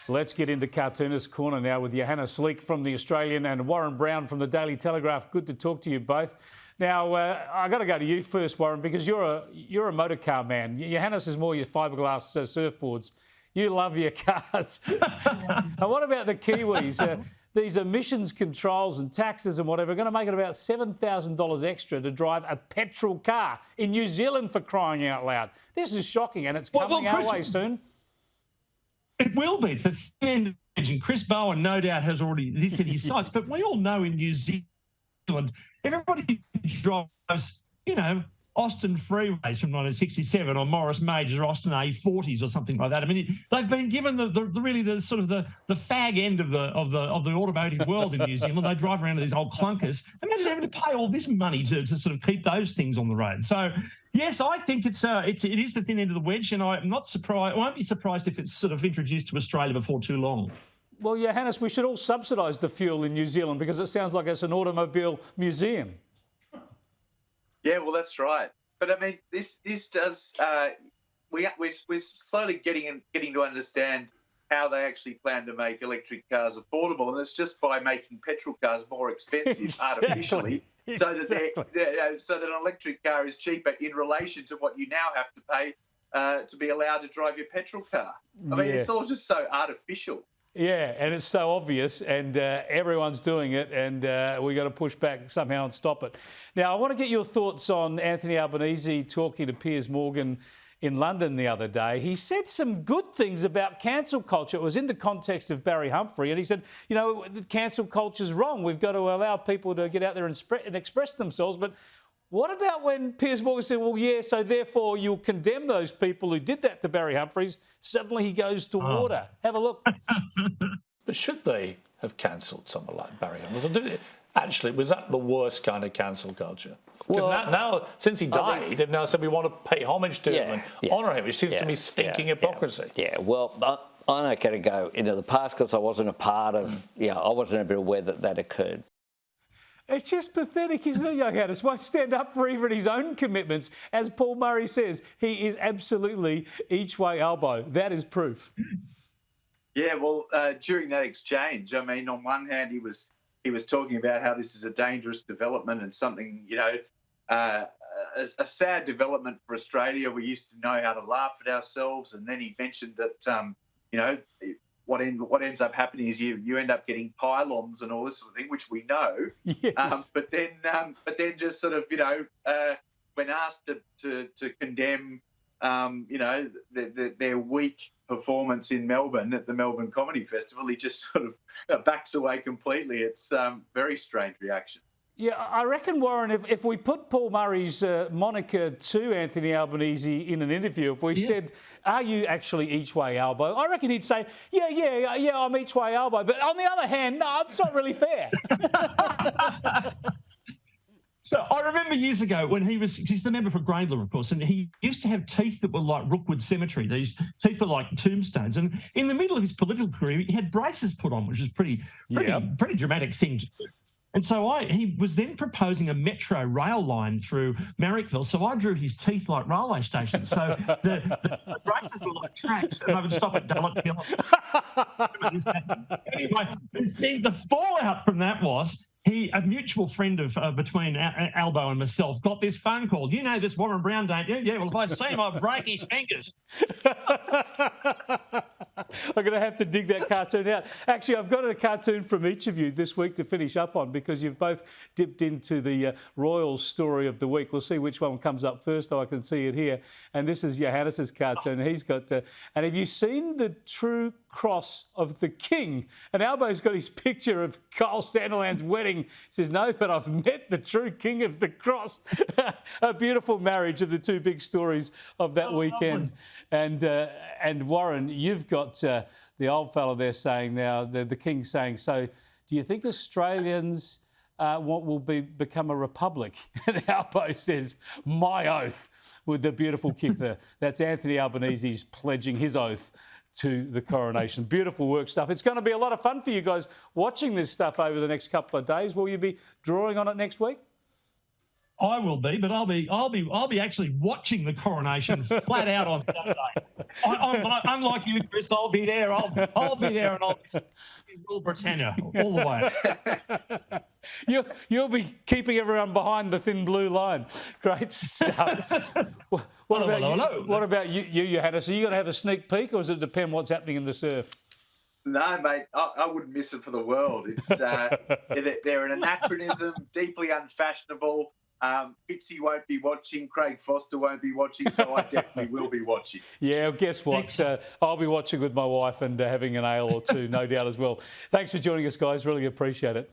Let's get into Cartoonist Corner now with Johannes from The Australian and Warren Brown from the Daily Telegraph. Good to talk to you both. Now, I got to go to you first, Warren, because you're a motor car man. Johannes is more your fiberglass surfboards. You love your cars. And what about the Kiwis? These emissions controls and taxes and whatever are going to make it about $7,000 extra to drive a petrol car in New Zealand, for crying out loud. This is shocking, and it's coming our way soon. It will be. The end, and Chris Bowen no doubt has already this in his sights, but we all know in New Zealand, everybody drives, Austin freeways from 1967 or Morris Majors or Austin A40s or something like that. I mean, they've been given the fag end of the automotive world in New Zealand. They drive around in these old clunkers. Imagine having to pay all this money to sort of keep those things on the road. So yes, I think it is the thin end of the wedge, and I'm not surprised. I won't be surprised if it's sort of introduced to Australia before too long. Well, Johannes, we should all subsidise the fuel in New Zealand because it sounds like it's an automobile museum. Yeah, well, that's right. But I mean, this does. We're slowly getting to understand how they actually plan to make electric cars affordable, and it's just by making petrol cars more expensive artificially. So that an electric car is cheaper in relation to what you now have to pay to be allowed to drive your petrol car. I mean, it's all just so artificial. Yeah, and it's so obvious, and everyone's doing it, and we got to push back somehow and stop it. Now, I want to get your thoughts on Anthony Albanese talking to Piers Morgan in London the other day. He said some good things about cancel culture. It was in the context of Barry Humphrey, and he said, the cancel culture's wrong. We've got to allow people to get out there and express themselves. But what about when Piers Morgan said, well, yeah, so therefore you'll condemn those people who did that to Barry Humphries? Suddenly he goes to water. Have a look. But should they have cancelled someone like Barry Humphries? Actually, was that the worst kind of cancel culture? Because now, since he died, they've now said we want to pay homage to him and honour him, which seems to me stinking hypocrisy. Well, I'm not going to go into the past because I wasn't a part of, I wasn't even aware that occurred. It's just pathetic, isn't it, Johannes? Won't stand up for even his own commitments. As Paul Murray says, he is absolutely each way elbow. That is proof. Yeah, well, during that exchange, I mean, on one hand, he was talking about how this is a dangerous development and something, a sad development for Australia. We used to know how to laugh at ourselves, and then he mentioned that, what ends up happening is you end up getting pylons and all this sort of thing, which we know. Yes. But then just sort of, when asked to condemn, their weak performance in Melbourne at the Melbourne Comedy Festival, he just sort of backs away completely. It's very strange reaction. Yeah, I reckon, Warren, if we put Paul Murray's moniker to Anthony Albanese in an interview, if we said, are you actually each way elbow? I reckon he'd say, yeah, I'm each way elbow. But on the other hand, no, it's not really fair. So I remember years ago when he's the member for Grayndler, of course, and he used to have teeth that were like Rookwood Cemetery. These teeth were like tombstones. And in the middle of his political career, he had braces put on, which was pretty dramatic thing to do. And so he was then proposing a metro rail line through Marrickville. So I drew his teeth like railway stations. So the braces were like tracks, and I would stop at Dullet Hill. Anyway, the fallout from that was a mutual friend of between Albo and myself got this phone call. You know this Warren Brown, don't you? Yeah, well, if I see him, I'll break his fingers. I'm going to have to dig that cartoon out. Actually, I've got a cartoon from each of you this week to finish up on because you've both dipped into the Royals story of the week. We'll see which one comes up first, though I can see it here. And this is Johannes's cartoon. He's got... and have you seen the true cross of the king? And Albo's got his picture of Kyle Sandiland's wedding. He says, no, but I've met the true king of the cross. A beautiful marriage of the two big stories of that weekend. And Warren, you've got the old fellow there saying now, the king saying, so do you think Australians will become a republic? And Albo says, my oath, with the beautiful kick there. That's Anthony Albanese's pledging his oath to the coronation. Beautiful work stuff. It's going to be a lot of fun for you guys watching this stuff over the next couple of days. Will you be drawing on it next week? I will be, but I'll be actually watching the coronation flat out on Saturday. I'm like you, Chris. I'll be there. I'll be there, and I'll be Rule Britannia all the way. You'll be keeping everyone behind the thin blue line. Great stuff. What about you, Johannes? Are you going to have a sneak peek, or does it depend what's happening in the surf? No, mate, I wouldn't miss it for the world. It's they're an anachronism, deeply unfashionable. Fitzy won't be watching, Craig Foster won't be watching, so I definitely will be watching. Yeah, well, guess what? I'll be watching with my wife and having an ale or two, no doubt as well. Thanks for joining us, guys. Really appreciate it.